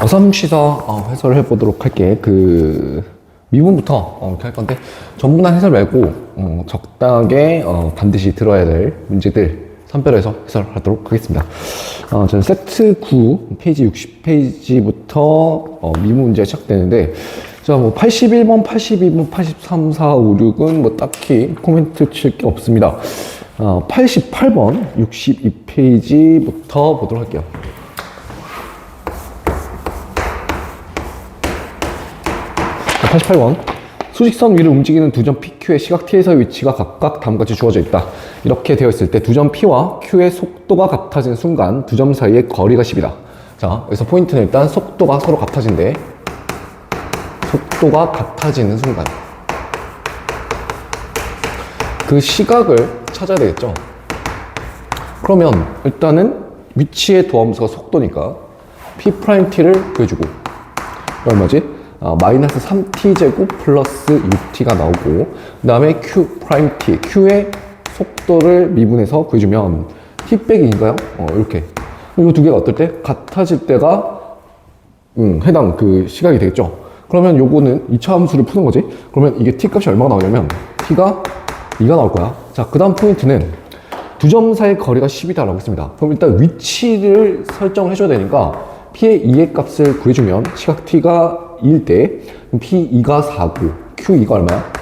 어삼시사 해설을 해보도록 할게. 미분부터 이렇게 할 건데, 전부 다 해설 말고 적당하게 반드시 들어야 될 문제들 선별해서 해설하도록 하겠습니다. 저는 세트 9 페이지 60페이지부터 미분 문제가 시작되는데, 자, 뭐 81번, 82번, 83, 4, 5, 6은 뭐 딱히 코멘트 칠 게 없습니다. 88번 62페이지부터 보도록 할게요. 88번. 수직선 위를 움직이는 두 점 PQ의 시각 T에서의 위치가 각각 다음과 같이 주어져 있다. 이렇게 되어 있을 때 두 점 P와 Q의 속도가 같아진 순간 두 점 사이의 거리가 10이다. 자, 여기서 포인트는 일단 속도가 서로 같아진대. 속도가 같아지는 순간. 그 시각을 찾아야 되겠죠. 그러면 일단은 위치의 도함수가 속도니까 P'T를 구해주고, 얼마지? 마이너스 3t제곱 플러스 6t가 나오고, 그 다음에 Q'T, Q의 속도를 미분해서 구해주면 t 빼기 2인가요? 이렇게. 이 두 개가 어떨 때? 같아질 때가 해당 그 시각이 되겠죠. 그러면 요거는 2차 함수를 푸는 거지. 그러면 이게 t 값이 얼마가 나오냐면 t가 2가 나올 거야. 자, 그 다음 포인트는 두 점 사이의 거리가 10이다 라고 했습니다. 그럼 일단 위치를 설정을 해줘야 되니까 P의 2의 값을 구해주면 시각 T가 2일 때 P2가 4고 Q2가 얼마야?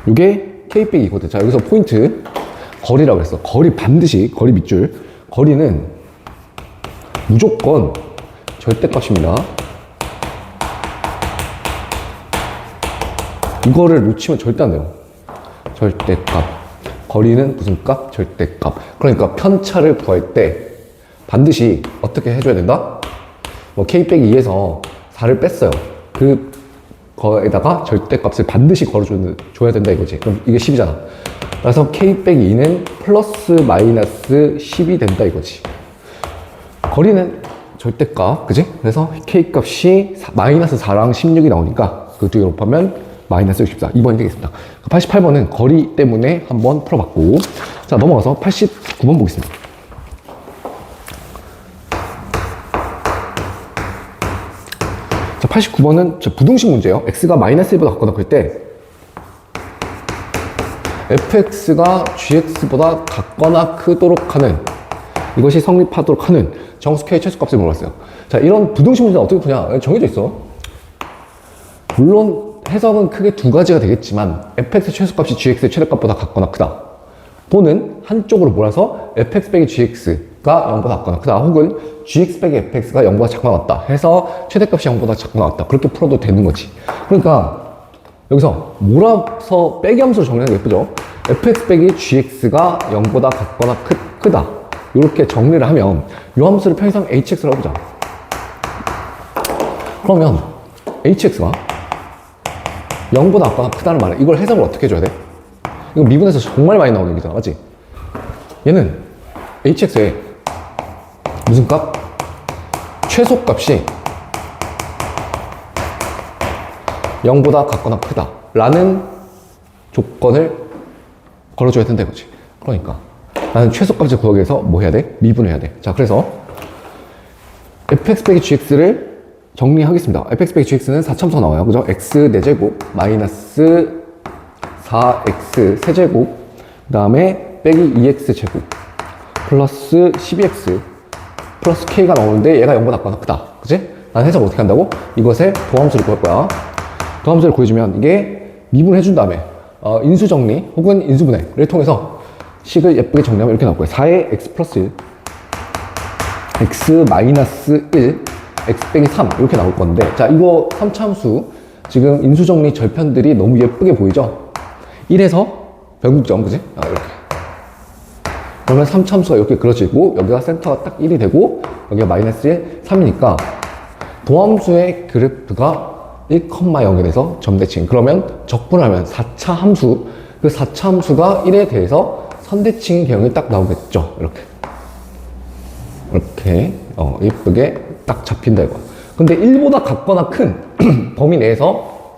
이게 K 빼기 2거든. 자, 여기서 포인트 거리라고 했어. 거리 반드시, 거리 밑줄. 거리는 무조건 절대값입니다. 이거를 놓치면 절대 안 돼요. 절대값. 거리는 무슨 값? 절대값. 그러니까 편차를 구할 때 반드시 어떻게 해줘야 된다? 뭐 K 빼기 2에서 4를 뺐어요. 그거에다가 절대값을 반드시 걸어줘야 된다 이거지. 그럼 이게 10이잖아. 그래서 K 빼기 2는 플러스 마이너스 10이 된다 이거지. 거리는 절대값, 그지? 그래서 K 값이 마이너스 4랑 16이 나오니까 그 두 개 곱하면 마이너스 64. 2번이 되겠습니다. 88번은 거리 때문에 한번 풀어봤고, 자, 넘어가서 89번 보겠습니다. 자, 89번은 부등식 문제예요. x가 마이너스 1보다 같거나 그럴 때 fx가 gx보다 같거나 크도록 하는, 이것이 성립하도록 하는 정수 k의 최소값을 물어봤어요. 자, 이런 부등식 문제는 어떻게 푸냐? 정해져 있어. 물론 해석은 크게 두 가지가 되겠지만 fx 최소값이 gx의 최대값보다 같거나 크다, 또는 한쪽으로 몰아서 fx 빼기 gx가 0보다 같거나 크다, 혹은 gx 빼기 fx가 0보다 작거나 같다 해서 최대값이 0보다 작거나 같다, 그렇게 풀어도 되는 거지. 그러니까 여기서 몰아서 빼기 함수로 정리하는 게 예쁘죠. fx 빼기 gx가 0보다 같거나 크다 이렇게 정리를 하면 이 함수를 편의상 hx라고 보자. 그러면 hx가 0보다 같거나 크다는 말은 이걸 해석을 어떻게 해줘야 돼? 이거 미분에서 정말 많이 나오는 얘기잖아, 맞지? 얘는 hx의 무슨 값? 최소값이 0보다 같거나 크다 라는 조건을 걸어줘야 된다 이거지. 그러니까 나는 최소값을 구하기 위해서 뭐 해야 돼? 미분해야 돼. 자, 그래서 fx 빼기 gx를 정리하겠습니다. fx 빼기 gx는 4참수가 나와요. 그죠? x 4제곱 마이너스 4x 세제곱, 그 다음에 빼기 2x 제곱 플러스 12x 플러스 k가 나오는데 얘가 0보다 같거나 크다, 그치? 난 해석을 어떻게 한다고? 이것의 도함수를 구할 거야. 도함수를 구해주면 이게 미분을 해준 다음에 인수정리 혹은 인수분해를 통해서 식을 예쁘게 정리하면 이렇게 나올 거예요. 4의 x 플러스 1 x 마이너스 1 x 빼기 3 이렇게 나올 건데, 자, 이거 3차함수 지금 인수정리 절편들이 너무 예쁘게 보이죠? 1에서 변곡점, 그지? 이렇게. 그러면 3참수가 이렇게 그려지고, 여기가 센터가 딱 1이 되고, 여기가 마이너스 1, 3이니까, 도함수의 그래프가 1,0에 대해서 점대칭. 그러면 적분하면 4차 함수, 그 4차 함수가 1에 대해서 선대칭 개형이 딱 나오겠죠? 이렇게. 이렇게, 예쁘게 딱 잡힌다 이거. 근데 1보다 같거나 큰 범위 내에서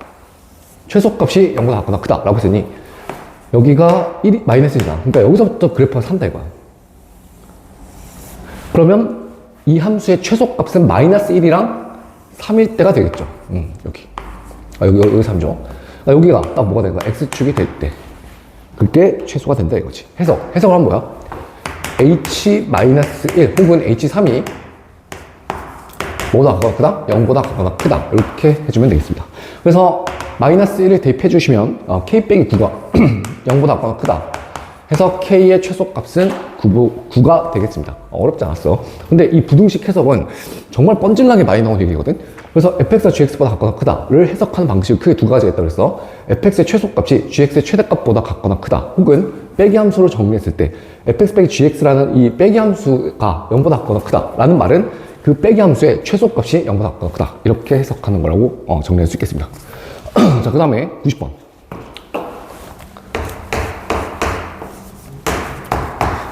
최소값이 0보다 같거나 크다 라고 했으니 여기가 1이 마이너스 1이잖아. 그러니까 여기서부터 그래프가 산다 이거야. 그러면 이 함수의 최소값은 마이너스 1이랑 3일 때가 되겠죠. 여기. 여기 3죠. 여기가 딱 뭐가 된 거야? x축이 될 때. 그게 최소가 된다 이거지. 해석을 하면 뭐야? h-1 혹은 h3이 뭐보다 같거나 크다? 0보다 같거나 크다. 이렇게 해주면 되겠습니다. 그래서 마이너스 1을 대입해 주시면 k 빼기 9가 0보다 같거나 크다. 해서 k의 최소값은 9가 되겠습니다. 어렵지 않았어. 근데 이 부등식 해석은 정말 뻔질나게 많이 나온 얘기거든. 그래서 fx가 gx보다 같거나 크다를 해석하는 방식이 크게 두 가지가 있다고 그랬어. fx의 최소값이 gx의 최대값보다 같거나 크다. 혹은 빼기 함수로 정리했을 때 fx 빼기 gx라는 이 빼기 함수가 0보다 같거나 크다라는 말은 그 빼기 함수의 최소값이 0보다 같거나 크다. 이렇게 해석하는 거라고 정리할 수 있겠습니다. 자, 그 다음에 90번.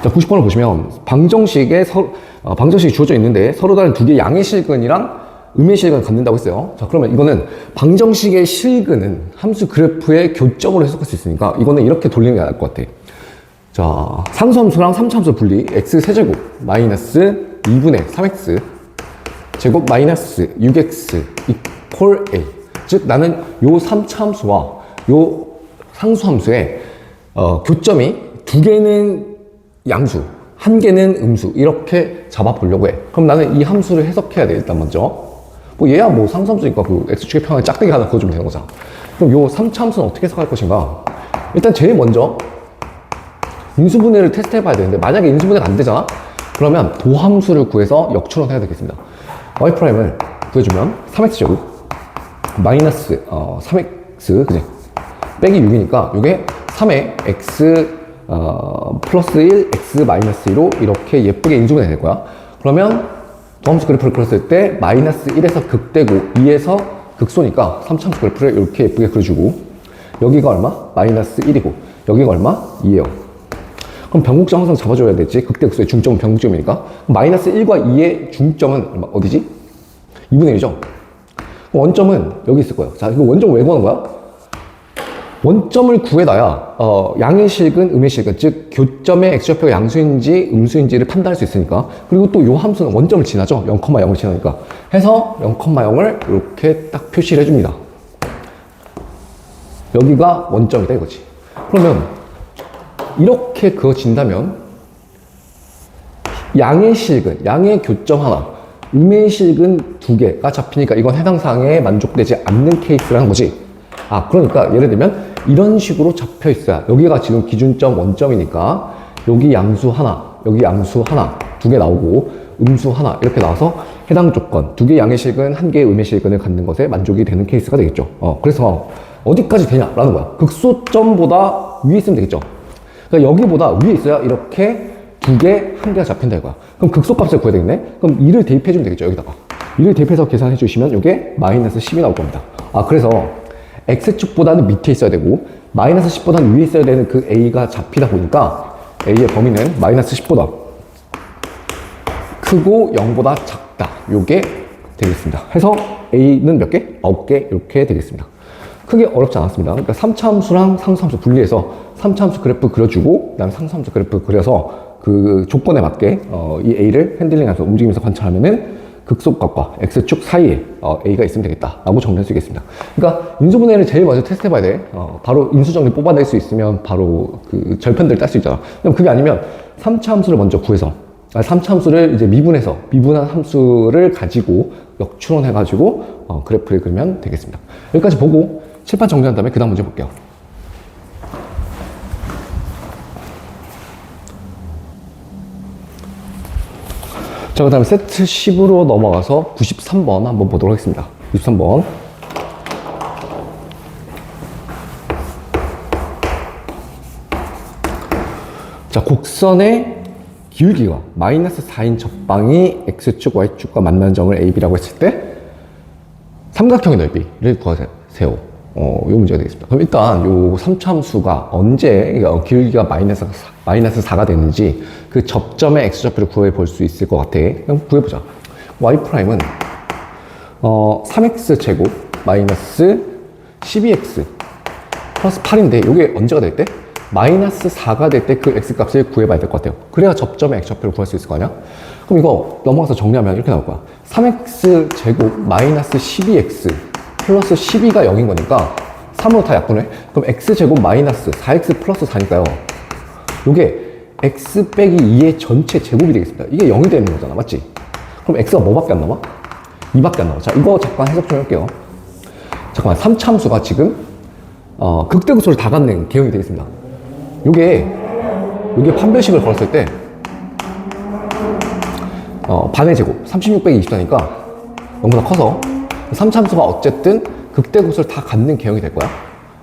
자, 90번을 보시면 방정식이 주어져 있는데 서로 다른 두 개의 양의 실근이랑 음의 실근을 갖는다고 했어요. 자, 그러면 이거는 방정식의 실근은 함수 그래프의 교점으로 해석할 수 있으니까 이거는 이렇게 돌리는 게 나을 것 같아. 자, 상수함수랑 3차함수 분리 x 세제곱 마이너스 2분의 3x 제곱 마이너스 6x 이퀄 a. 즉 나는 요 3차함수와 요 상수함수의 교점이 두 개는 양수, 한 개는 음수 이렇게 잡아보려고 해. 그럼 나는 이 함수를 해석해야 돼. 일단 먼저 뭐 얘야 뭐 상수함수니까 그 x축의 평행 짝대기 하나 그어주면 되는 거잖아. 그럼 요 3차 함수는 어떻게 해석할 것인가? 일단 제일 먼저 인수분해를 테스트 해봐야 되는데 만약에 인수분해가 안 되잖아? 그러면 도함수를 구해서 역추론해야 되겠습니다. y'을 구해주면 3x제곱 마이너스 3x 그지? 빼기 6이니까 이게 3의 x 플러스 1, x 마이너스 2로 이렇게 예쁘게 인수분해 될 거야. 그러면 도함수 그래프를 그렸을 때 마이너스 1에서 극대고 2에서 극소니까 3차함수 그래프를 이렇게 예쁘게 그려주고 여기가 얼마? 마이너스 1이고 여기가 얼마? 2예요. 그럼 변곡점 항상 잡아줘야 되지. 극대 극소의 중점은 변곡점이니까. 마이너스 1과 2의 중점은 얼마? 어디지? 2분의 1이죠. 원점은 여기 있을 거예요. 자, 이거 원점 왜 구하는 거야? 원점을 구해놔야 양의 실근, 음의 실근, 즉 교점의 x좌표가 양수인지 음수인지를 판단할 수 있으니까. 그리고 또 요 함수는 원점을 지나죠. 0,0을 지나니까. 해서 0,0을 이렇게 딱 표시를 해줍니다. 여기가 원점이다 이거지. 그러면 이렇게 그어진다면 양의 실근, 양의 교점 하나, 음의 실근 두 개가 잡히니까 이건 해당사항에 만족되지 않는 케이스라는 거지. 그러니까 예를 들면 이런 식으로 잡혀 있어야 여기가 지금 기준점 원점이니까 여기 양수 하나, 여기 양수 하나 두 개 나오고 음수 하나 이렇게 나와서 해당 조건 두 개의 양의 실근, 한 개의 음의 실근을 갖는 것에 만족이 되는 케이스가 되겠죠. 그래서 어디까지 되냐라는 거야. 극소점보다 위에 있으면 되겠죠. 그러니까 여기보다 위에 있어야 이렇게 두 개, 한 개가 잡힌다 이거야. 그럼 극소값을 구해야 되겠네. 그럼 2를 대입해주면 되겠죠. 여기다가 2를 대입해서 계산해 주시면 이게 마이너스 10이 나올 겁니다. 그래서 x축보다는 밑에 있어야 되고 마이너스 10보다는 위에 있어야 되는 그 a가 잡히다 보니까 a의 범위는 마이너스 10보다 크고 0보다 작다. 요게 되겠습니다. 해서 a는 몇 개? 9개 이렇게 되겠습니다. 크게 어렵지 않았습니다. 그러니까 3차 함수랑 상수함수 분리해서 3차 함수 그래프 그려주고 그다음에 상수함수 그래프 그려서 그 조건에 맞게 이 a를 핸들링하면서 움직이면서 관찰하면은 극소값과 x축 사이에 a가 있으면 되겠다라고 정리할 수 있겠습니다. 그러니까 인수분해를 제일 먼저 테스트해봐야 돼. 바로 인수정리 뽑아낼 수 있으면 바로 그 절편들을 딸 수 있잖아. 그럼 그게 아니면 3차 함수를 먼저 구해서 3차 함수를 이제 미분해서 미분한 함수를 가지고 역추론해가지고 그래프를 그리면 되겠습니다. 여기까지 보고 칠판 정리한 다음에 그 다음 문제 볼게요. 자, 그 다음에 세트 10으로 넘어가서 93번 한번 보도록 하겠습니다. 93번. 자, 곡선의 기울기가 마이너스 4인 접방이 x축, y축과 만나는 점을 AB라고 했을 때 삼각형의 넓이를 구하세요. 요 문제가 되겠습니다. 그럼 일단 요 3차 함수가 언제 기울기가 마이너스 4가 되는지 그 접점의 x좌표를 구해 볼 수 있을 것 같아. 그럼 구해보자. y'은 3x 제곱 마이너스 12x 플러스 8인데 이게 언제가 될 때? 마이너스 4가 될 때 그 x값을 구해봐야 될 것 같아요. 그래야 접점의 x좌표를 구할 수 있을 거 아니야? 그럼 이거 넘어가서 정리하면 이렇게 나올 거야. 3x 제곱 마이너스 12x 플러스 12가 0인 거니까 3으로 다 약분해. 그럼 x 제곱 마이너스 4x 플러스 4니까요. 요게 x 빼기 2의 전체 제곱이 되겠습니다. 이게 0이 되는 거잖아. 맞지? 그럼 x가 뭐밖에 안 남아? 2밖에 안 남아. 자, 이거 잠깐 해석 좀 할게요. 잠깐만, 3참수가 지금 극대극소를 다 갖는 개형이 되겠습니다. 요게 판별식을 걸었을 때 반의 제곱 36 빼기 24니까 0보다 커서 3참수가 어쨌든 극대극소를 다 갖는 개형이 될 거야.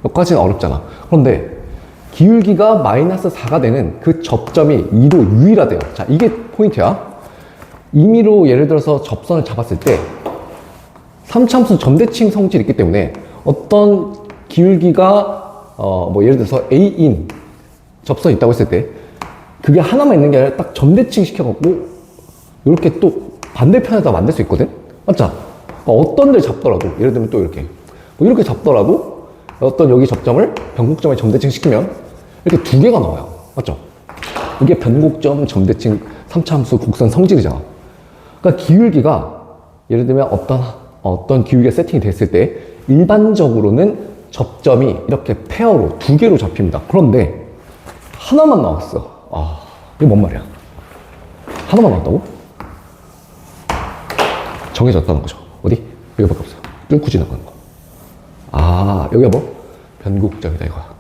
여기까지는 어렵잖아. 그런데 기울기가 마이너스 4가 되는 그 접점이 2로 유일하대요. 자, 이게 포인트야. 임의로 예를 들어서 접선을 잡았을 때 3참수 점대칭 성질이 있기 때문에 어떤 기울기가 뭐 예를 들어서 A인 접선이 있다고 했을 때 그게 하나만 있는 게 아니라 딱 점대칭 시켜갖고 이렇게 또 반대편에다 만들 수 있거든? 맞죠? 어떤 데를 잡더라도 예를 들면 또 이렇게 뭐 이렇게 잡더라도 어떤 여기 접점을 변곡점에 점대칭 시키면 이렇게 두 개가 나와요. 맞죠? 이게 변곡점 점대칭 3차함수 곡선 성질이잖아. 그러니까 기울기가 예를 들면 어떤 기울기가 세팅이 됐을 때 일반적으로는 접점이 이렇게 페어로 두 개로 잡힙니다. 그런데 하나만 나왔어. 이게 뭔 말이야? 하나만 나왔다고? 정해졌다는 거죠. 어디? 여기밖에 없어요. 뚫고 지나가는 거. 여기가 뭐? 변곡점이다 이거야.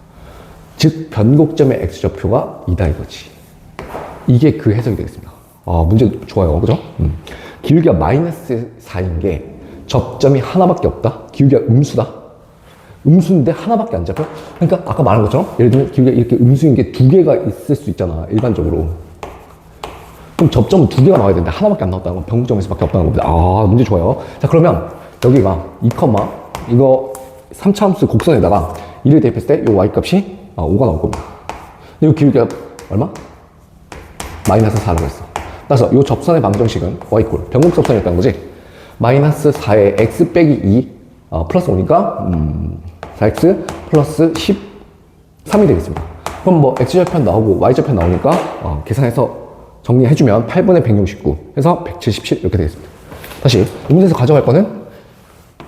즉 변곡점의 x좌표가 이다 이거지. 이게 그 해석이 되겠습니다. 문제 좋아요. 그죠? 기울기가 마이너스 4인 게 접점이 하나밖에 없다. 기울기가 음수다. 음수인데 하나밖에 안 잡혀. 그러니까 아까 말한 것처럼 예를 들면 기울기가 이렇게 음수인 게 두 개가 있을 수 있잖아. 일반적으로. 그럼 접점은 두 개가 나와야 되는데 하나밖에 안 나왔다는 건 변곡점에서밖에 없다는 겁니다. 문제 좋아요. 자, 그러면 여기가 2, 이거 3차함수 곡선에다가 2를 대입했을 때 이 y값이 5가 나올 겁니다. 근데 이 기울기가 얼마? 마이너스 4라고 했어. 따라서 이 접선의 방정식은 y 꼴 변곡접선이었다는 거지. 마이너스 4에 x 빼기 2 플러스 5니까 4x 플러스 13이 되겠습니다. 그럼 뭐 x좌편 나오고 y좌편 나오니까 계산해서 정리해주면 8분의 169 해서 177 이렇게 되겠습니다. 다시 이 문제에서 가져갈 거는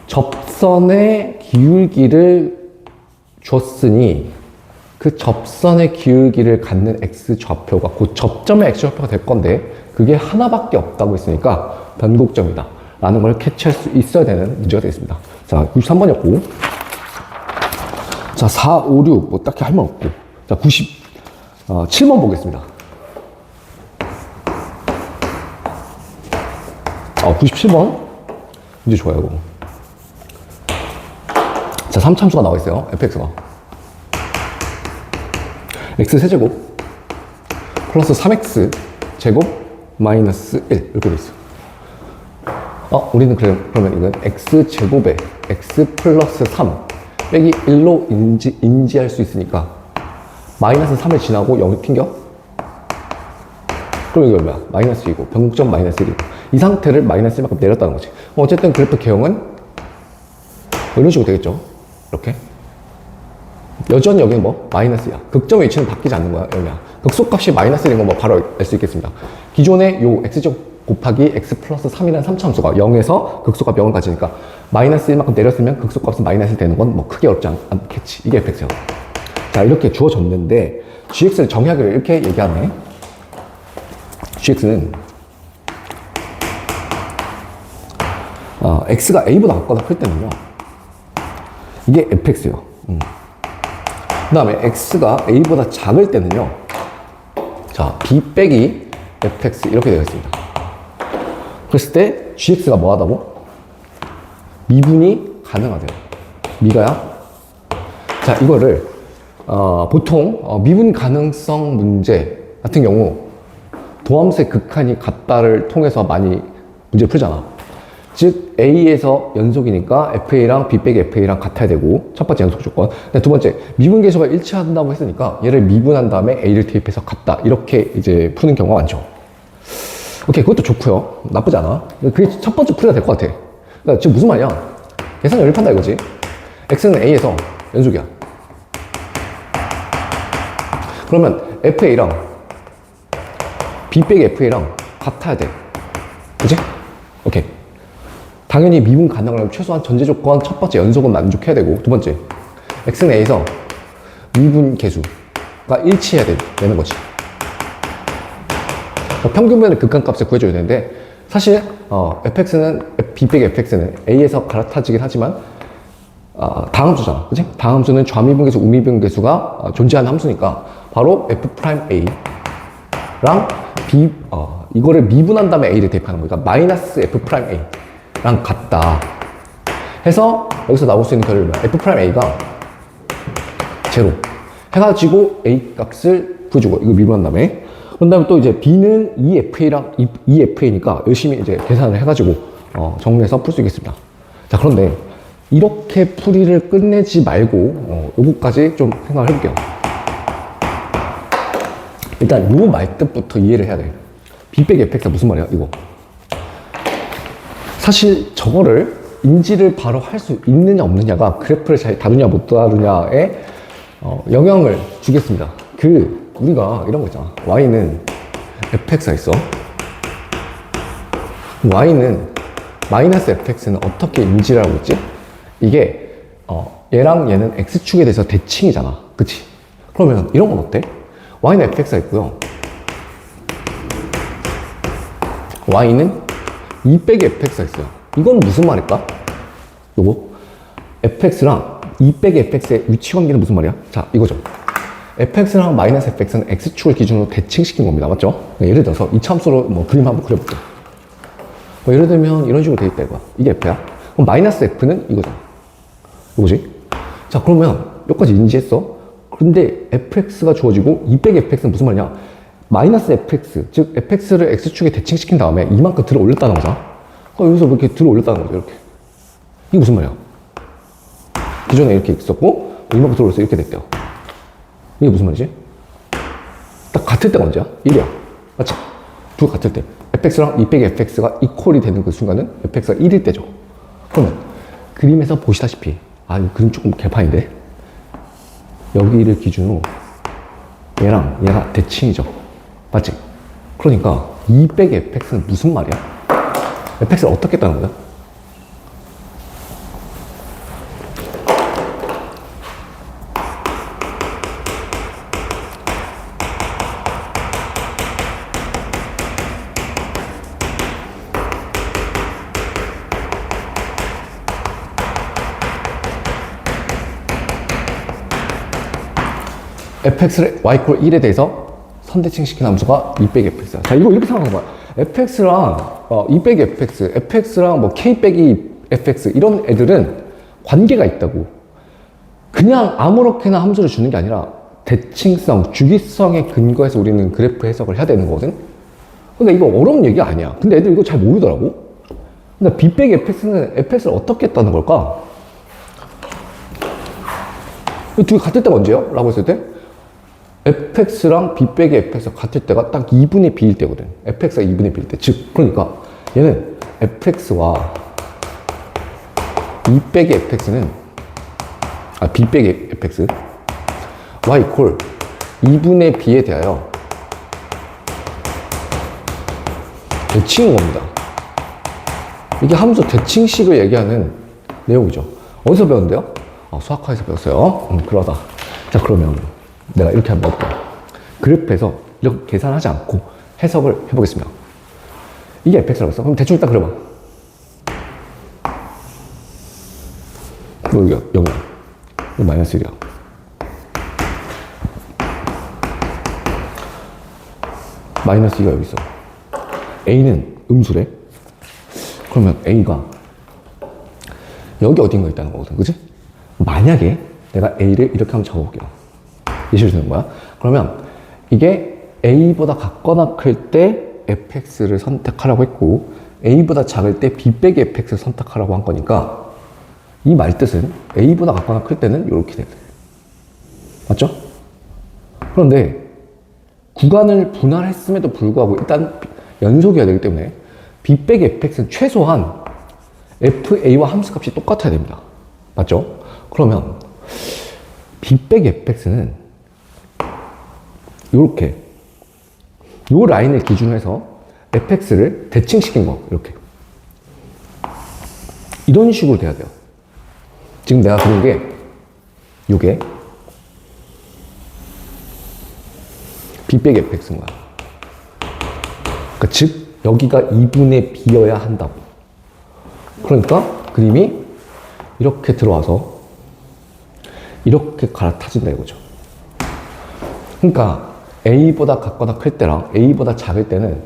접선의 기울기를 줬으니 그 접선의 기울기를 갖는 x좌표가 그 접점의 x좌표가 될 건데 그게 하나밖에 없다고 했으니까 변곡점이다 라는 걸 캐치할 수 있어야 되는 문제가 되겠습니다. 자, 93번이었고 자, 4, 5, 6 뭐 딱히 할 말 없고 자, 97번 보겠습니다. 97번 문제 좋아요. 이거. 자, 3참수가 나와 있어요. fx가 x 세제곱 플러스 3x 제곱 마이너스 1 이렇게 돼 있어. 우리는 그러면 이건 x 제곱에 x 플러스 3 빼기 1로 인지할 수 있으니까 마이너스 3을 지나고 0이 튕겨? 그럼 이게 얼마야? 마이너스 2고 변곡점 마이너스 1이고 이 상태를 마이너스 1만큼 내렸다는 거지. 어쨌든 그래프 개형은 이런 식으로 되겠죠. 이렇게 여전히 여기는 뭐 마이너스야. 극점의 위치는 바뀌지 않는 거야. 여기야. 극소값이 마이너스인 건 뭐 바로 알 수 있겠습니다. 기존의 요 x제곱 곱하기 x 플러스 3이라는 3차함수가 0에서 극소값 0을 가지니까 마이너스 1만큼 내렸으면 극소값은 마이너스 되는 건 뭐 크게 어렵지 않겠지. 이게 fx야. 자, 이렇게 주어졌는데 gx를 정의하기를 이렇게 얘기하네. gx는 x가 a보다 작거나 클 때는요 이게 fx예요. 그 다음에 x가 a보다 작을 때는요 자, b 빼기 fx 이렇게 되겠습니다. 그랬을 때 gx가 뭐 하다고? 미분이 가능하대요. 미가야? 자, 이거를 보통 미분 가능성 문제 같은 경우 도함수의 극한이 같다를 통해서 많이 문제를 풀잖아. 즉 A에서 연속이니까 FA랑 B 빼기 FA랑 같아야 되고 첫 번째 연속 조건. 근데 두 번째 미분 계수가 일치한다고 했으니까 얘를 미분한 다음에 A를 대입해서 같다 이렇게 이제 푸는 경우가 많죠. 오케이, 그것도 좋고요. 나쁘지 않아. 그게 첫 번째 풀이가 될 것 같아. 그러니까 지금 무슨 말이야? 계산 연립한다 이거지. X는 A에서 연속이야. 그러면 FA랑 B 빼기 FA랑 같아야 돼. 그치? 오케이. 당연히 미분 가능하려면 최소한 전제 조건 첫 번째 연속은 만족해야 되고, 두 번째 x는 a에서 미분 계수가 일치해야 되는 거지. 평균면의 극한값을 구해줘야 되는데, 사실 fx는 b 빼기 fx는 a에서 갈아타지긴 하지만 다함수잖아, 그치? 다함수는 좌미분계수, 우미분계수가 존재하는 함수니까 바로 f'a랑 이거를 미분한 다음에 a를 대입하는 거니까 마이너스 f'a랑 같다 해서 여기서 나올 수 있는 결론이 뭐야? f'a가 제로 해가지고 a 값을 구해주고 이거 미분한 다음에, 그 다음에 또 이제 b는 2fa니까 열심히 이제 계산을 해가지고 정리해서 풀 수 있겠습니다. 자, 그런데 이렇게 풀이를 끝내지 말고 요거까지 좀 생각을 해볼게요. 일단 요 말뜻부터 이해를 해야 돼. b 빼기 fx가 무슨 말이야 이거. 사실 저거를 인지를 바로 할 수 있느냐 없느냐가 그래프를 잘 다루냐 못 다루냐에 영향을 주겠습니다. 우리가 이런 거 있잖아. y는 fx가 있어. y는 마이너스 fx는 어떻게 인지를 하고 있지? 이게 얘랑 얘는 x축에 대해서 대칭이잖아, 그치? 그러면 이런 건 어때? y는 fx가 있고요, y는 2 빼기 fx가 있어요. 이건 무슨 말일까? 요거 fx랑 2 빼기 fx의 위치 관계는 무슨 말이야? 자, 이거죠. fx랑 마이너스 fx는 x축을 기준으로 대칭시킨 겁니다, 맞죠? 예를 들어서 이 참수로 그림 한번 그려볼게요. 예를 들면 이런 식으로 돼 있다 이거야. 이게 f야. 그럼 마이너스 f는 이거잖아. 이거지? 자, 그러면 여기까지 인지했어. 그런데 fx가 주어지고 2 빼기 fx는 무슨 말이냐? 마이너스 fx, 즉 fx를 x축에 대칭시킨 다음에 이만큼 들어 올렸다는 거잖아. 그럼 여기서 이렇게 들어 올렸다는 거죠, 이렇게. 이게 무슨 말이야? 기존에 이렇게 있었고 이만큼 들어 올려서 이렇게 됐대요. 이게 무슨 말이지? 딱 같을 때가 언제야? 1이야. 맞지? 두 같을 때. fx랑 2 빼기 fx가 이퀄이 되는 그 순간은 fx가 1일 때죠. 그러면 그림에서 보시다시피, 이 그림 조금 개판인데, 여기를 기준으로 얘랑 얘가 대칭이죠. 맞지? 그러니까 2 빼기 fx는 무슨 말이야? fx를 어떻게 했다는 거야? fx를 y = 1에 대해서 선대칭시킨 함수가 2 빼기 fx야. 자, 이거 이렇게 생각하는 거야. fx랑 2 빼기 fx, fx랑 k 빼기 fx 이런 애들은 관계가 있다고. 그냥 아무렇게나 함수를 주는 게 아니라 대칭성, 주기성에 근거해서 우리는 그래프 해석을 해야 되는 거거든. 그러니까 이거 어려운 얘기 아니야. 근데 애들 이거 잘 모르더라고. 근데 b 빼기 fx는 fx를 어떻게 했다는 걸까? 이 두 개 같을 때가 언제요? 라고 했을 때 fx랑 b 빼기 fx가 같을 때가 딱 2분의 b일 때거든. fx가 2분의 b일 때. 즉, 그러니까 얘는 fx와 2 빼기 fx는 b 빼기 fx y = 2분의 b에 대하여 대칭인 겁니다. 이게 함수 대칭식을 얘기하는 내용이죠. 어디서 배웠는데요? 수학과에서 배웠어요. 그러다. 자, 그러면 내가 이렇게 한번 해볼게요. 그래프에서 이렇게 계산하지 않고 해석을 해보겠습니다. 이게 fx라고 했어. 그럼 대충 일단 그려봐. 여기가 0이야. 이거 마이너스 1이야. 마이너스 2가 여기 있어. a는 음수래. 그러면 a가 여기 어딘가 있다는 거거든, 그치? 만약에 내가 a를 이렇게 한번 적어볼게요. 예시를 드는 거야. 그러면 이게 a보다 같거나 클 때 fx를 선택하라고 했고, a보다 작을 때 b 빼기 fx를 선택하라고 한 거니까, 이 말뜻은 a보다 같거나 클 때는 이렇게 돼야 돼. 맞죠? 그런데 구간을 분할했음에도 불구하고 일단 연속이어야 되기 때문에 b 빼기 fx는 최소한 fa와 함수값이 똑같아야 됩니다. 맞죠? 그러면 b 빼기 fx는 이렇게 요 라인을 기준으로 해서 fx를 대칭시킨 거 이렇게 이런 식으로 돼야 돼요. 지금 내가 그린 게 요게 b 빼기 fx인 거야. 그러니까 즉 여기가 2분의 b여야 한다고. 그러니까 그림이 이렇게 들어와서 이렇게 갈아타진다 이거죠. 그러니까 a보다 같거나 클 때랑 a보다 작을 때는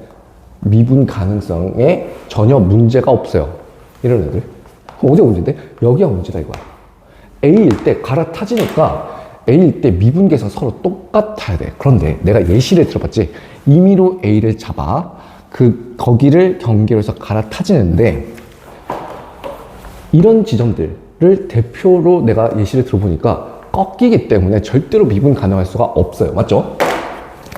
미분 가능성에 전혀 문제가 없어요. 이런 애들. 어디가 문제인데? 여기가 문제다 이거야. a일 때 갈아타지니까 a일 때 미분계에서 서로 똑같아야 돼. 그런데 내가 예시를 들어봤지. 임의로 a를 잡아 거기를 경계로 해서 갈아타지는데 이런 지점들을 대표로 내가 예시를 들어보니까 꺾이기 때문에 절대로 미분 가능할 수가 없어요. 맞죠?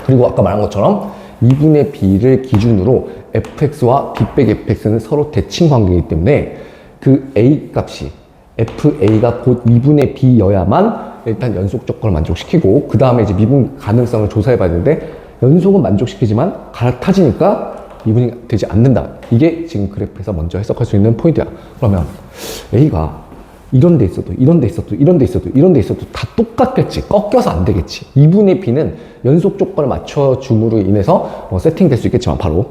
그리고 아까 말한 것처럼 2분의 b를 기준으로 fx와 b 빼기 fx는 서로 대칭 관계이기 때문에 그 a 값이 fa가 곧 2분의 b여야만 일단 연속 조건을 만족시키고 그 다음에 이제 미분 가능성을 조사해 봐야 되는데 연속은 만족시키지만 갈아타지니까 미분이 되지 않는다. 이게 지금 그래프에서 먼저 해석할 수 있는 포인트야. 그러면 a가 이런 데 있어도 이런 데 있어도 이런 데 있어도 이런 데 있어도 다 똑같겠지. 꺾여서 안 되겠지. 2분의 b는 연속 조건을 맞춰줌으로 인해서 세팅될 수 있겠지만 바로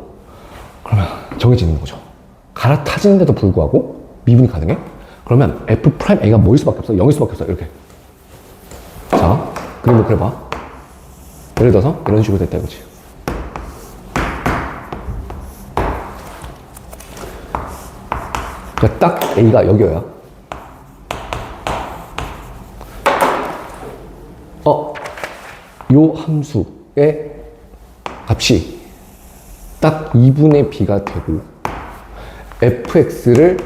그러면 정해지는 거죠. 갈아타지는데도 불구하고 미분이 가능해? 그러면 f'a가 뭐일 수밖에 없어? 0일 수밖에 없어. 이렇게. 자, 그림을 그려봐. 예를 들어서 이런 식으로 됐다 이거지. 그러니까 딱 a가 여기여야 요 함수의 값이 딱 2분의 b가 되고 fx를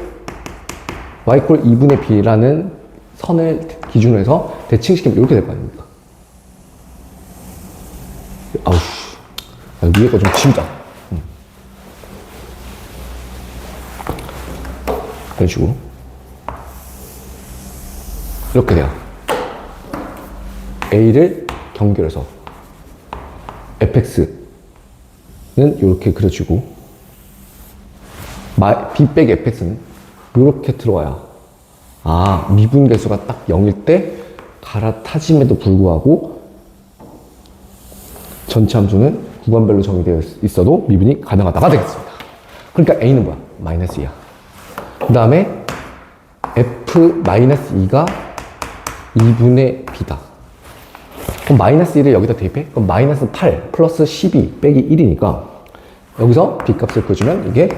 y = 2분의 b라는 선을 기준으로 해서 대칭시키면 이렇게 될 거 아닙니까? 아우, 위에 거 좀 치우자. 이런 식으로. 이렇게 돼요. a를 경계해서 fx는 이렇게 그려지고 b 빼기 fx는 이렇게 들어와야 미분계수가 딱 0일 때 갈아타짐에도 불구하고 전체 함수는 구간별로 정의되어 있어도 미분이 가능하다가 되겠습니다. 그러니까 a는 뭐야? -2야. 그 다음에 f-2가 2분의 b다. 그럼 -1을 여기다 대입해? 그럼 -8 플러스 12 빼기 1이니까 여기서 b 값을 구해주면 이게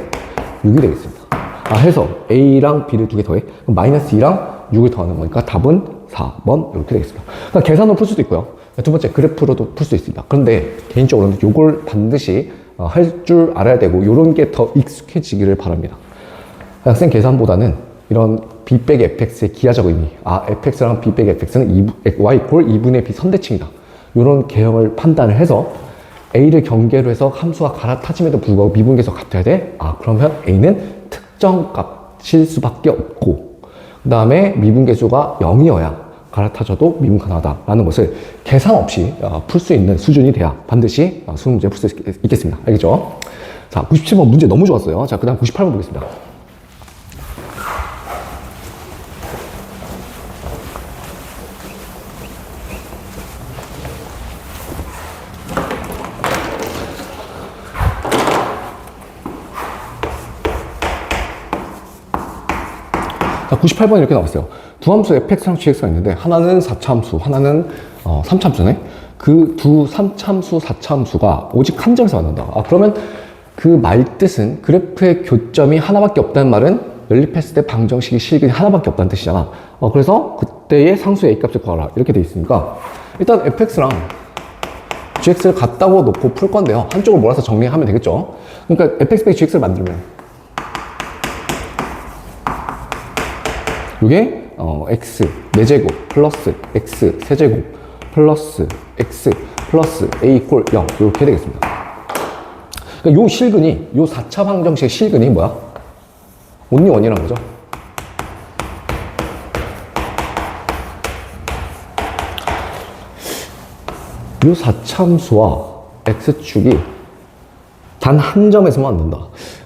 6이 되겠습니다. 해서 a랑 b를 두 개 더해. 그럼 -2랑 6을 더하는 거니까 답은 4번 이렇게 되겠습니다. 그러니까 계산으로 풀 수도 있고요. 두 번째 그래프로도 풀 수 있습니다. 그런데 개인적으로는 이걸 반드시 할 줄 알아야 되고 이런 게 더 익숙해지기를 바랍니다. 학생 계산보다는 이런 b 빼기 fx의 기하적 의미, fx랑 b 빼기 fx는 y = 2분의 b 선대칭이다. 이런 개념을 판단을 해서 a를 경계로 해서 함수가 갈아타짐에도 불구하고 미분계수 같아야 돼? 그러면 a는 특정 값일 수밖에 없고 그 다음에 미분계수가 0이어야 갈아타져도 미분 가능하다라는 것을 계산 없이 풀 수 있는 수준이 돼야 반드시 수능 문제 풀 수 있겠습니다. 알겠죠? 자, 97번 문제 너무 좋았어요. 자, 그 다음 98번 보겠습니다. 자, 98번 이렇게 나왔어요. 두 함수 fx랑 gx가 있는데 하나는 4차함수, 하나는 3차함수네. 그 두 3차함수, 4차함수가 오직 한 점에서 만난다. 그러면 그 말 뜻은 그래프의 교점이 하나밖에 없다는 말은 연립했을 때 방정식의 실근이 하나밖에 없다는 뜻이잖아. 그래서 그때의 상수의 a값을 구하라 이렇게 돼 있으니까 일단 fx랑 gx를 같다고 놓고 풀 건데요. 한쪽을 몰아서 정리하면 되겠죠. 그러니까 fx 빼기 gx를 만들면 이게 x 4제곱 플러스 x 세제곱 플러스 x 플러스 a = 0 이렇게 되겠습니다. 그러니까 요 실근이 요 4차 방정식의 실근이 뭐야? 온리 원이라는 거죠. 요 4차 함수와 x축이 단 한 점에서만 안 된다.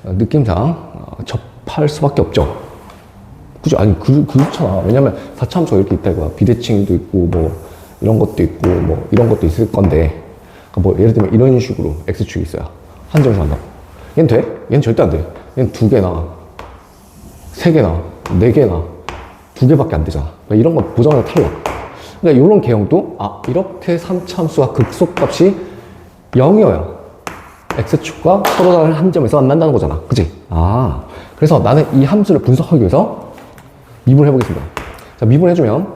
느낌상 접할 수밖에 없죠. 그죠? 아니, 그렇잖아. 왜냐면 4차함수가 이렇게 있다 이거야. 비대칭도 있고, 뭐, 이런 것도 있고, 뭐, 이런 것도 있을 건데, 그러니까 뭐, 예를 들면 이런 식으로 X축이 있어야 한 점에서 한다. 얘는 돼? 얘는 절대 안 돼. 얘는 2개나, 3개나, 4개나, 2개밖에 안 되잖아. 그러니까 이런 건 보자마자 탈락. 그러니까 이런 개형도, 이렇게 3차함수가 극소값이 0이어야 X축과 서로 다른 한 점에서 만난다는 거잖아. 그치? 그래서 나는 이 함수를 분석하기 위해서 미분을 해보겠습니다. 자, 미분해주면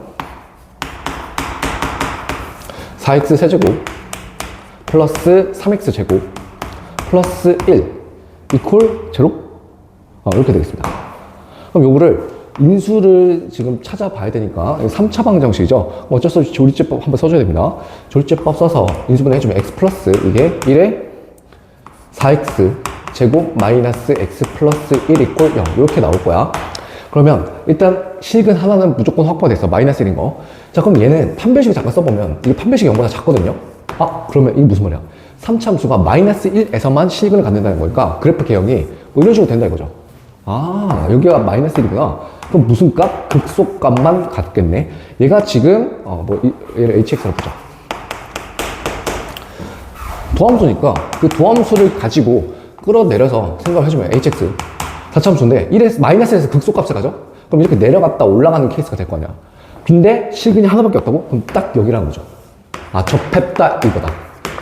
4x 세제곱 플러스 3x 제곱 플러스 1 이퀄 제로? 이렇게 되겠습니다. 그럼 요거를 인수를 지금 찾아봐야 되니까 3차 방정식이죠. 어쩔 수 없이 조리제법 한번 써줘야 됩니다. 조리제법 써서 인수분 해주면 x 플러스 이게 1에 4x 제곱 마이너스 x 플러스 1 이퀄 0 이렇게 나올 거야. 그러면 일단 식은 하나는 무조건 확보됐어. 마이너스 1인 거. 자, 그럼 얘는 판별식을 잠깐 써보면 이게 판별식이 0보다 작거든요. 그러면 이게 무슨 말이야? 3차함수가 마이너스 1에서만 실근을 갖는다는 거니까 그래프 개형이 뭐 이런 식으로 된다 이거죠. 여기가 마이너스 1이구나. 그럼 무슨 값? 극소값만 갖겠네. 얘가 지금 얘를 hx로 보자. 도함수니까 그 도함수를 가지고 끌어내려서 생각을 해주면 hx 4차함수인데 1에서 마이너스 1에서 극소값을 가죠? 그럼 이렇게 내려갔다 올라가는 케이스가 될 거 아니야. 근데 실근이 하나밖에 없다고? 그럼 딱 여기라는 거죠. 접했다 이거다.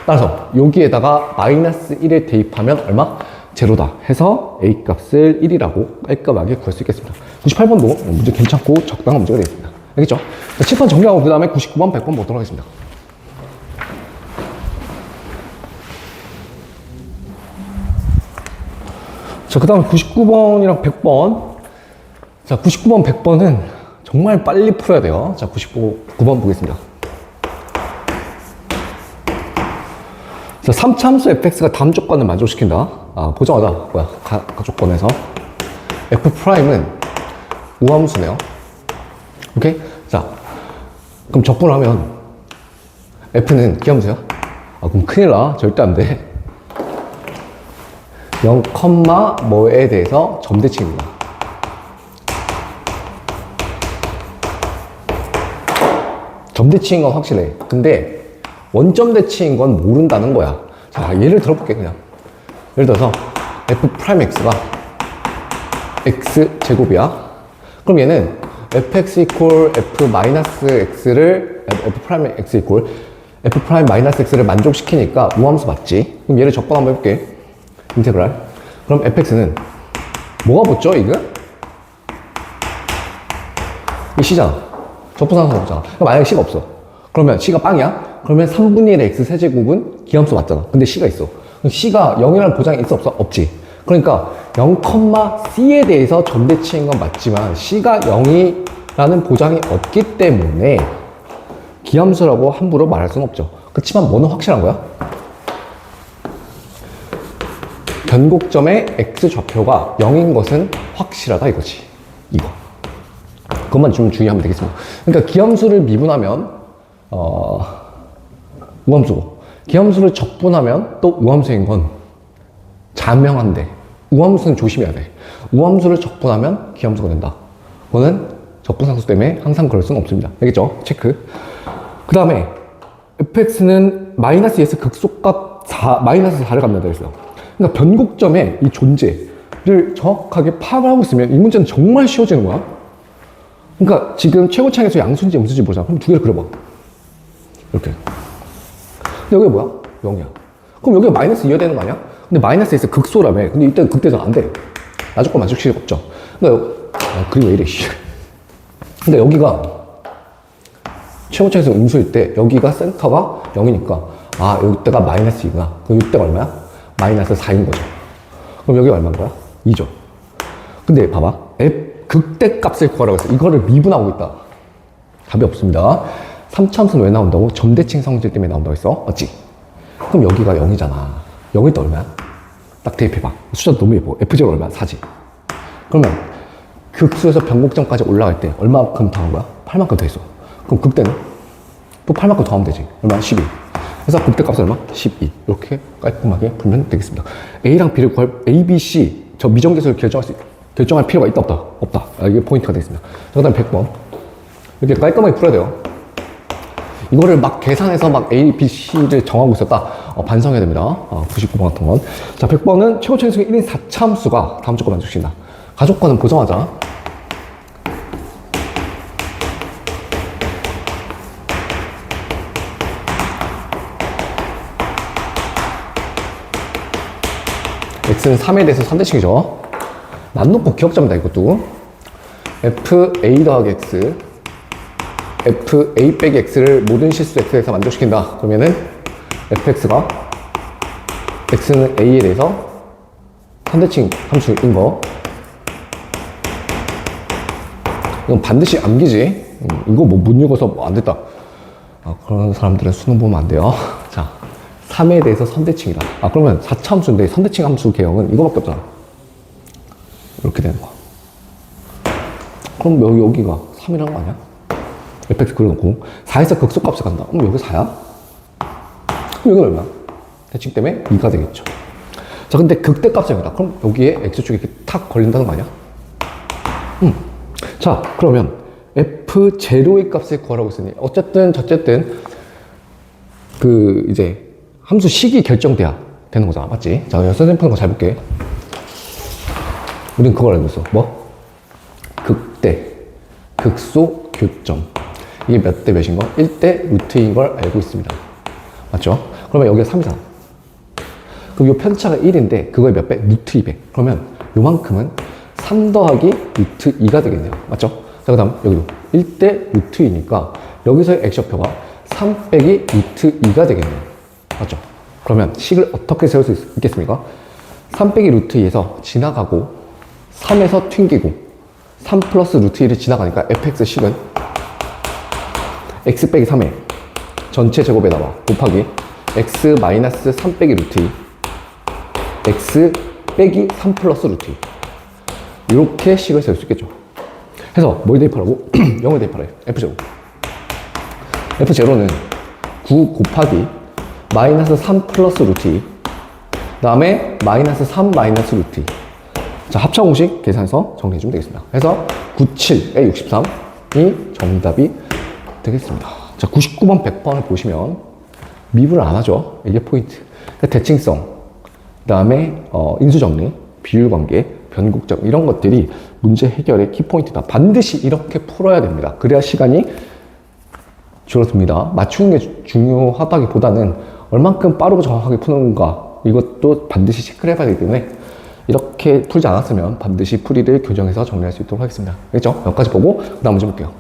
따라서 여기에다가 마이너스 1을 대입하면 얼마? 제로다 해서 a 값을 1이라고 깔끔하게 구할 수 있겠습니다. 98번도 문제 괜찮고 적당한 문제가 되겠습니다. 알겠죠? 7번 정리하고 그 다음에 99번, 100번 보도록 하겠습니다. 자, 그 다음에 99번이랑 100번. 자, 99번, 100번은 정말 빨리 풀어야 돼요. 자, 99번 보겠습니다. 자, 3차함수 fx가 다음 조건을 만족시킨다. 보자마자, 가조건에서. f'은 우함수네요. 오케이? 자, 그럼 적분하면 f는 기함수야? 그럼 큰일 나. 절대 안 돼. 0, 뭐에 대해서 점대칭입니다. 점대칭인 건 확실해. 근데 원점대칭인 건 모른다는 거야. 자, 예를 들어볼게 그냥. 예를 들어서 f'x가 x제곱이야. 그럼 얘는 fx 이퀄 f-x를 f'x 이퀄 f'-x를 만족시키니까 우함수 맞지? 그럼 얘를 적분 한번 해볼게. 인테그랄. 그럼 fx는 뭐가 붙죠, 이거? 이 c잖아. 적분상수 없잖아. 그럼 만약에 c가 없어. 그러면 c가 빵이야? 그러면 3분의 1의 x 세제곱은 기함수 맞잖아. 근데 c가 있어. 그럼 c가 0이라는 보장이 있어, 없어? 없지. 그러니까 0, c에 대해서 점대칭인 건 맞지만 c가 0이라는 보장이 없기 때문에 기함수라고 함부로 말할 수는 없죠. 그렇지만 뭐는 확실한 거야? 변곡점의 x좌표가 0인 것은 확실하다 이거지. 이거. 그것만 좀 주의하면 되겠습니다. 그러니까 기함수를 미분하면 우함수고, 기함수를 적분하면 또 우함수인 건 자명한데, 우함수는 조심해야 돼. 우함수를 적분하면 기함수가 된다. 그거는 적분상수 때문에 항상 그럴 수는 없습니다. 알겠죠? 체크. 그 다음에 fx는 마이너스 2에서 극소값 4, 마이너스 4를 갖는다 했어요. 그러니까 변곡점의 이 존재를 정확하게 파악을 하고 있으면 이 문제는 정말 쉬워지는 거야. 그러니까 지금 최고창에서 양수인지 음수인지 보자. 그럼 두 개를 그려봐. 이렇게. 근데 여기가 뭐야? 0이야. 그럼 여기가 마이너스 2가 되는 거 아니야? 근데 마이너스에서 극소라며. 근데 이때는 극대전 안 돼. 나조건 만족시킬 수 없죠. 그러니까 그림 왜 이래, 씨. 근데 여기가 최고창에서 음수일 때 여기가 센터가 0이니까 여기때가 마이너스 2구나. 그럼 이때가 얼마야? 마이너스 4인 거죠. 그럼 여기가 얼마인 거야? 2죠. 근데 봐봐. 극대값을 구하라고 했어. 이거를 미분하고 있다. 답이 없습니다. 3차함수는 왜 나온다고? 점대칭 성질 때문에 나온다고 했어. 맞지? 그럼 여기가 0이잖아. 0일 때 얼마야? 딱 대입해봐. 숫자 너무 예뻐. F0 얼마야? 4지. 그러면 극수에서 변곡점까지 올라갈 때 얼마만큼 더한 거야? 8만큼 더 했어. 그럼 극대는? 또 8만큼 더하면 되지. 얼마야? 12. 그래서 극대값은 얼마? 12. 이렇게 깔끔하게 풀면 되겠습니다. A랑 B를 구할, A, B, C 저 미정계수를 결정할 필요가 있다 없다? 없다. 이게 포인트가 되겠습니다. 자, 그 다음 100번. 이렇게 깔끔하게 풀어야 돼요. 이거를 막 계산해서 막 A, B, C를 정하고 있었다. 반성해야 됩니다. 99번 같은 건. 자, 100번은 최고 차이수가 1인 4차 함수가 다음 조건 만족시킨다. 가족과는 보정하자. x는 3에 대해서 선대칭이죠. 난 놓고 기억 잡니다, 이것도. fa 더하기 x, fa 빼기 x를 모든 실수 x에서 만족시킨다. 그러면은 fx가 x는 a에 대해서 선대칭 함수인 거. 이건 반드시 암기지. 이거 뭐 못 읽어서 뭐 안 됐다. 그런 사람들은 수능 보면 안 돼요. 자, 3에 대해서 선대칭이다. 그러면 4차 함수인데 선대칭 함수 개형은 이거밖에 없잖아. 이렇게 되는 거야. 그럼 여기가 3이라는 거 아니야? fx 그려놓고 4에서 극소값을 간다. 그럼 여기 4야? 그럼 여기는 얼마야? 대칭 때문에 2가 되겠죠. 자, 근데 극대값입니다. 그럼 여기에 x축이 이렇게 탁 걸린다는 거 아니야? 자, 그러면 f0의 값을 구하라고 했으니 어쨌든 이제 함수 식이 결정돼야 되는 거잖아. 맞지? 자, 선생님 푸는 거 잘 볼게. 우린 그걸 알고 있어. 뭐? 극대, 극소, 교점. 이게 몇 대 몇인 거? 1대 루트인 걸 알고 있습니다. 맞죠? 그러면 여기가 3이잖아. 그럼 요 편차가 1인데 그거의 몇 배? 루트 2배. 그러면 요만큼은 3 더하기 루트 2가 되겠네요. 맞죠? 자, 그 다음 여기도 1대 루트 2니까 여기서의 x좌표가 3 빼기 루트 2가 되겠네요. 맞죠? 그러면 식을 어떻게 세울 수 있겠습니까? 3 빼기 루트 2에서 지나가고 3에서 튕기고 3 플러스 루트 2를 지나가니까 fx 식은 x 빼기 3의 전체 제곱에다가 곱하기 x 마이너스 3 빼기 루트 2 x 빼기 3 플러스 루트 2 이렇게 식을 세울 수 있겠죠. 해서 뭘 대입하라고? 0을 대입하래요. f0. f0는 9 곱하기 마이너스 3 플러스 루트 2 다음에 마이너스 3 마이너스 루트 2. 자, 합차 공식 계산해서 정리해주면 되겠습니다. 그래서 97에 63이 정답이 되겠습니다. 자, 99번 100번을 보시면 미분을 안 하죠. 이게 포인트. 대칭성, 그 다음에 인수정리, 비율관계, 변곡점 이런 것들이 문제 해결의 키포인트다. 반드시 이렇게 풀어야 됩니다. 그래야 시간이 줄어듭니다. 맞추는 게 중요하다기보다는 얼만큼 빠르고 정확하게 푸는가 이것도 반드시 체크를 해봐야 되기 때문에 이렇게 풀지 않았으면 반드시 풀이를 교정해서 정리할 수 있도록 하겠습니다. 알겠죠? 여기까지 보고 그 다음 문제 볼게요.